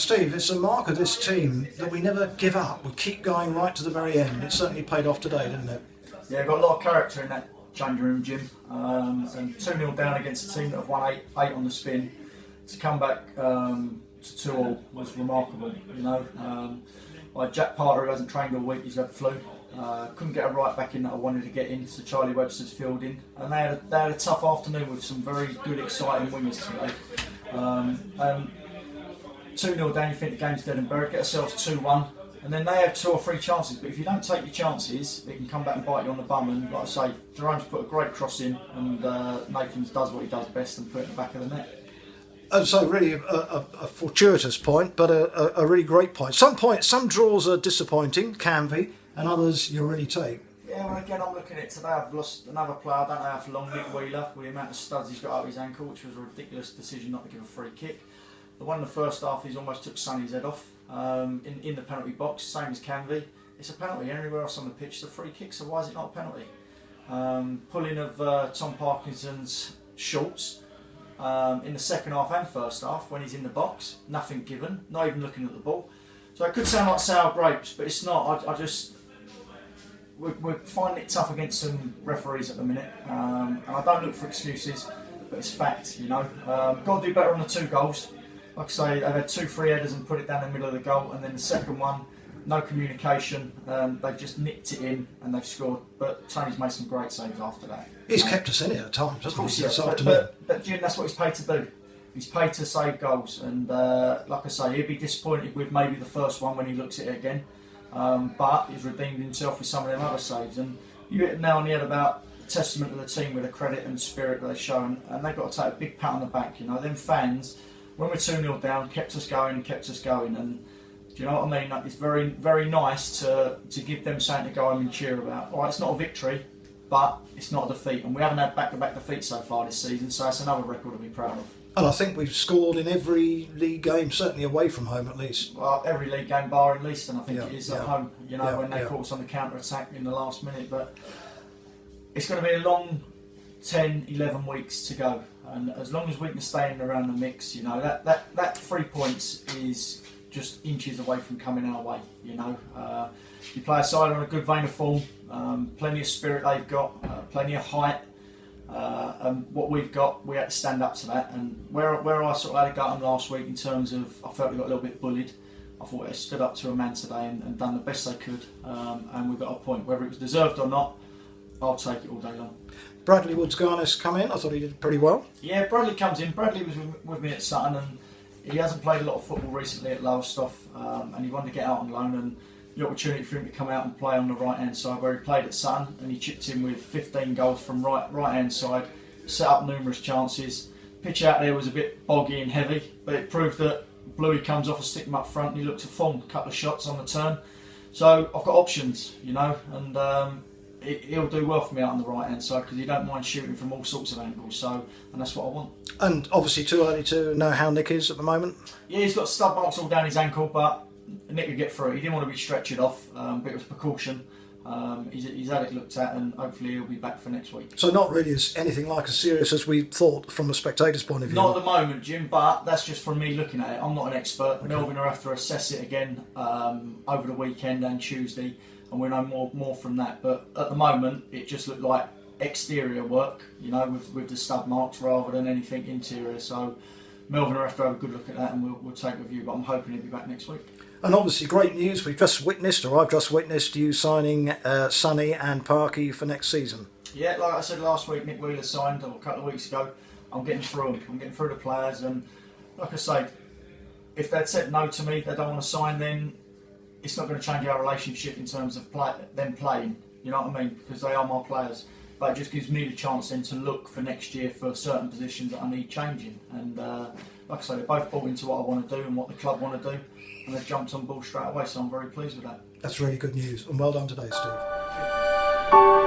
Steve, it's a mark of this team that we never give up. We keep going right to the very end. It certainly paid off today, didn't it? Yeah, got a lot of character in that changing room, Jim. And 2-0 down against a team that have won 8 on the spin. To come back to 2-2 was remarkable, you know. Like Jack Parter, who hasn't trained all week, he's had flu. Couldn't get a right back in that I wanted to get in, so Charlie Webster's filled in. And they had a tough afternoon with some very good, exciting wingers today. 2-0 down, you think the game's dead and buried, get ourselves 2-1, and then they have 2 or 3 chances. But if you don't take your chances, it can come back and bite you on the bum. And like I say, Jerome's put a great cross in, and Nathan's does what he does best and put it in the back of the net. So really a fortuitous point, but a really great point. Some draws are disappointing, can be, and others you really take. Yeah, well again, I'm looking at it today. I've lost another player, I don't know how long, Nick Wheeler, with the amount of studs he's got up his ankle, which was a ridiculous decision not to give a free kick. The one in the first half, he's almost took Sonny's head off in the penalty box, same as Canvey. It's a penalty everywhere else on the pitch, it's a free kick, so why is it not a penalty? Pulling of Tom Parkinson's shorts in the second half and first half when he's in the box, nothing given, not even looking at the ball. So it could sound like sour grapes, but it's not. We're finding it tough against some referees at the minute, and I don't look for excuses, but it's fact, you know. Got to do better on the 2 goals. Like I say, they've had 2 free headers and put it down the middle of the goal, and then the second one, no communication. They've just nicked it in and they've scored. But Tony's made some great saves after that. He's kept us in it at times, hasn't he? Yes, but Jim, that's what he's paid to do. He's paid to save goals, and like I say, he'll be disappointed with maybe the first one when he looks at it again. But he's redeemed himself with some of them other saves. And you hit now on the head about the testament of the team with the credit and spirit that they've shown, and they've got to take a big pat on the back. You know, them fans, when we're 2-0 down, kept us going, and do you know what I mean? Like, it's very, very nice to give them something to go home and cheer about. All right, it's not a victory, but it's not a defeat, and we haven't had back-to-back defeats so far this season, so it's another record to be proud of. And I think we've scored in every league game, certainly away from home at least. Well, every league game bar in Leaston, I think it is at home, you know, when they caught us on the counter-attack in the last minute. But it's going to be a long 10, 11 weeks to go. And as long as we can stay in around the mix, you know, that 3 points is just inches away from coming our way, you know. You play a side on a good vein of form, plenty of spirit they've got, plenty of height. And what we've got, we had to stand up to that. And where I sort of had a go at them last week in terms of, I felt we got a little bit bullied. I thought they stood up to a man today and done the best they could, and we got a point. Whether it was deserved or not, I'll take it all day long. Bradley Woods-Garnis come in. I thought he did pretty well. Yeah, Bradley comes in. Bradley was with me at Sutton, and he hasn't played a lot of football recently at Lowestoft, and he wanted to get out on loan, and the opportunity for him to come out and play on the right hand side where he played at Sutton, and he chipped in with 15 goals from right hand side, set up numerous chances. Pitch out there was a bit boggy and heavy, but it proved that Bluey comes off a stick him up front, and he looked to form a couple of shots on the turn. So I've got options, you know, and he'll do well for me out on the right hand side because he don't mind shooting from all sorts of angles. So, and that's what I want. And obviously too early to know how Nick is at the moment. Yeah, he's got stud marks all down his ankle, but Nick could get through it. He didn't want to be stretched off, but it was precaution. He's had it looked at, and hopefully he'll be back for next week. So not really as anything like as serious as we thought from a spectator's point of view? Not at the moment, Jim, but that's just from me looking at it. I'm not an expert. Okay. Melvin will have to assess it again over the weekend and Tuesday, and we'll know more from that. But at the moment, it just looked like exterior work, you know, with the stud marks rather than anything interior. So Melvin will have to have a good look at that, and we'll take a view, but I'm hoping he'll be back next week. And obviously great news, I've just witnessed you signing Sonny and Parky for next season. Yeah, like I said last week, Nick Wheeler signed, or a couple of weeks ago. I'm getting through them, I'm getting through the players, and like I say, if they'd said no to me, they don't want to sign, then it's not going to change our relationship in terms of them playing, you know what I mean, because they are my players. But it just gives me the chance then to look for next year for certain positions that I need changing. And like I say, they both bought into what I want to do and what the club want to do, and they've jumped on board straight away, so I'm very pleased with that. That's really good news, and well done today, Steve.